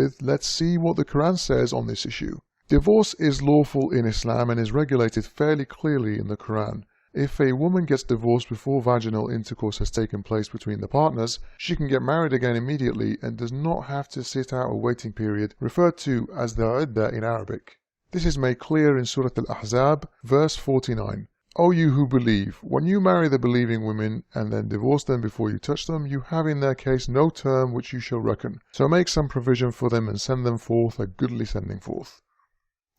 with, let's see what the Quran says on this issue. Divorce is lawful in Islam and is regulated fairly clearly in the Quran. If a woman gets divorced before vaginal intercourse has taken place between the partners, she can get married again immediately and does not have to sit out a waiting period referred to as the iddah in Arabic. This is made clear in Surah Al-Ahzab, verse 49. O you who believe, when you marry the believing women and then divorce them before you touch them, you have in their case no term which you shall reckon. So make some provision for them and send them forth a goodly sending forth.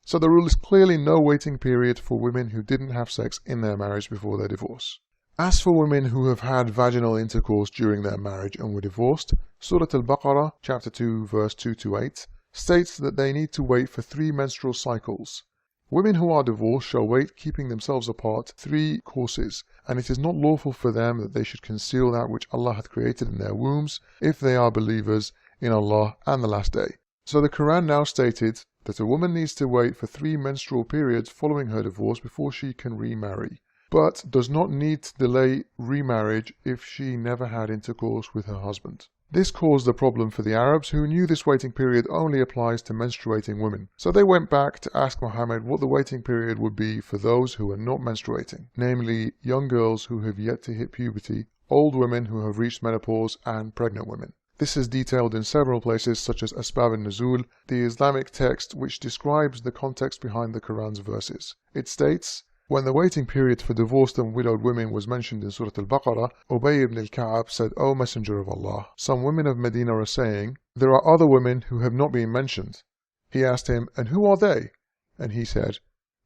So the rule is clearly no waiting period for women who didn't have sex in their marriage before their divorce. As for women who have had vaginal intercourse during their marriage and were divorced, Surah Al-Baqarah, chapter 2, verse 2-8, states that they need to wait for 3 menstrual cycles. Women who are divorced shall wait, keeping themselves apart, 3 courses, and it is not lawful for them that they should conceal that which Allah hath created in their wombs, if they are believers in Allah and the last day. So the Quran now stated that a woman needs to wait for 3 menstrual periods following her divorce before she can remarry, but does not need to delay remarriage if she never had intercourse with her husband. This caused a problem for the Arabs, who knew this waiting period only applies to menstruating women. So they went back to ask Muhammad what the waiting period would be for those who are not menstruating, namely young girls who have yet to hit puberty, old women who have reached menopause, and pregnant women. This is detailed in several places such as Asbab al-Nuzul, the Islamic text which describes the context behind the Quran's verses. It states, when the waiting period for divorced and widowed women was mentioned in Surah Al-Baqarah, Ubay ibn al-Ka'ab said, O Messenger of Allah, some women of Medina are saying, there are other women who have not been mentioned. He asked him, and who are they? And he said,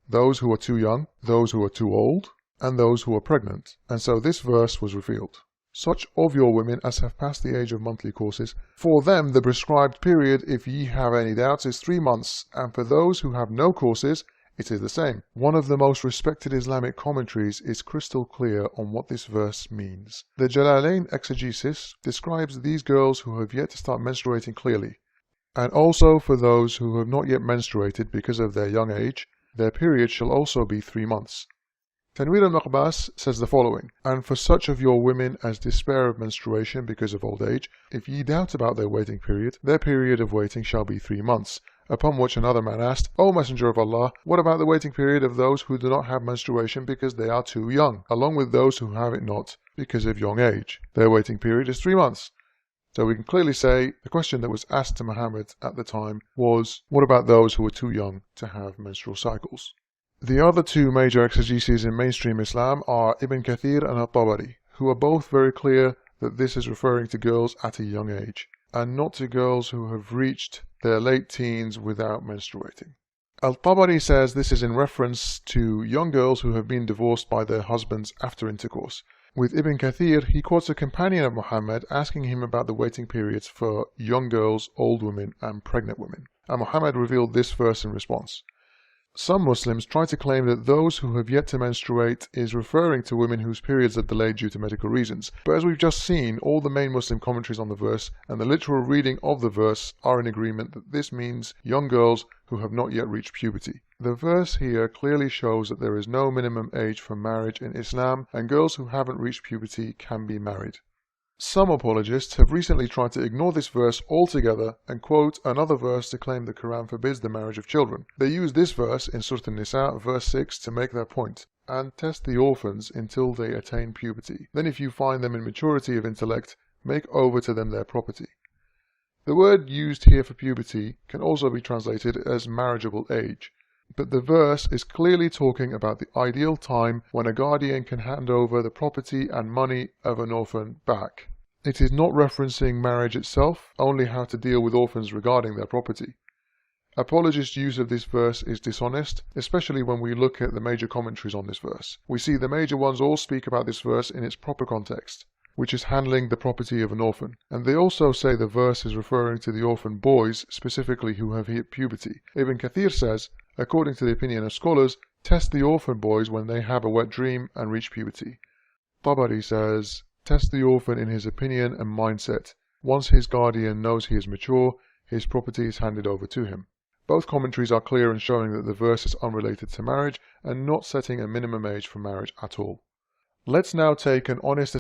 those who are too young, those who are too old, and those who are pregnant. And so this verse was revealed. Such of your women as have passed the age of monthly courses, for them the prescribed period, if ye have any doubts, is 3 months, and for those who have no courses, it is the same. One of the most respected Islamic commentaries is crystal clear on what this verse means. The Jalalain exegesis describes these girls who have yet to start menstruating clearly, and also for those who have not yet menstruated because of their young age, their period shall also be 3 months. Tanwir al-Maqbas says the following, and for such of your women as despair of menstruation because of old age, if ye doubt about their waiting period, their period of waiting shall be 3 months. Upon which another man asked, O Messenger of Allah, what about the waiting period of those who do not have menstruation because they are too young, along with those who have it not because of young age? Their waiting period is 3 months. So we can clearly say the question that was asked to Muhammad at the time was, what about those who are too young to have menstrual cycles? The other 2 major exegeses in mainstream Islam are Ibn Kathir and Al-Tabari, who are both very clear that this is referring to girls at a young age, and not to girls who have reached their late teens without menstruating. Al-Tabari says this is in reference to young girls who have been divorced by their husbands after intercourse. With Ibn Kathir, he quotes a companion of Muhammad asking him about the waiting periods for young girls, old women, and pregnant women, and Muhammad revealed this verse in response. Some Muslims try to claim that those who have yet to menstruate is referring to women whose periods are delayed due to medical reasons, but as we've just seen, all the main Muslim commentaries on the verse and the literal reading of the verse are in agreement that this means young girls who have not yet reached puberty. The verse here clearly shows that there is no minimum age for marriage in Islam, and girls who haven't reached puberty can be married. Some apologists have recently tried to ignore this verse altogether and quote another verse to claim the Quran forbids the marriage of children. They use this verse in Surah An-Nisa, verse 6, to make their point, and test the orphans until they attain puberty. Then if you find them in maturity of intellect, make over to them their property. The word used here for puberty can also be translated as marriageable age, but the verse is clearly talking about the ideal time when a guardian can hand over the property and money of an orphan back. It is not referencing marriage itself, only how to deal with orphans regarding their property. Apologists' use of this verse is dishonest, especially when we look at the major commentaries on this verse. We see the major ones all speak about this verse in its proper context, which is handling the property of an orphan, and they also say the verse is referring to the orphan boys specifically who have hit puberty. Ibn Kathir says, according to the opinion of scholars, test the orphan boys when they have a wet dream and reach puberty. Tabari says, test the orphan in his opinion and mindset. Once his guardian knows he is mature, his property is handed over to him. Both commentaries are clear in showing that the verse is unrelated to marriage and not setting a minimum age for marriage at all. Let's now take an honest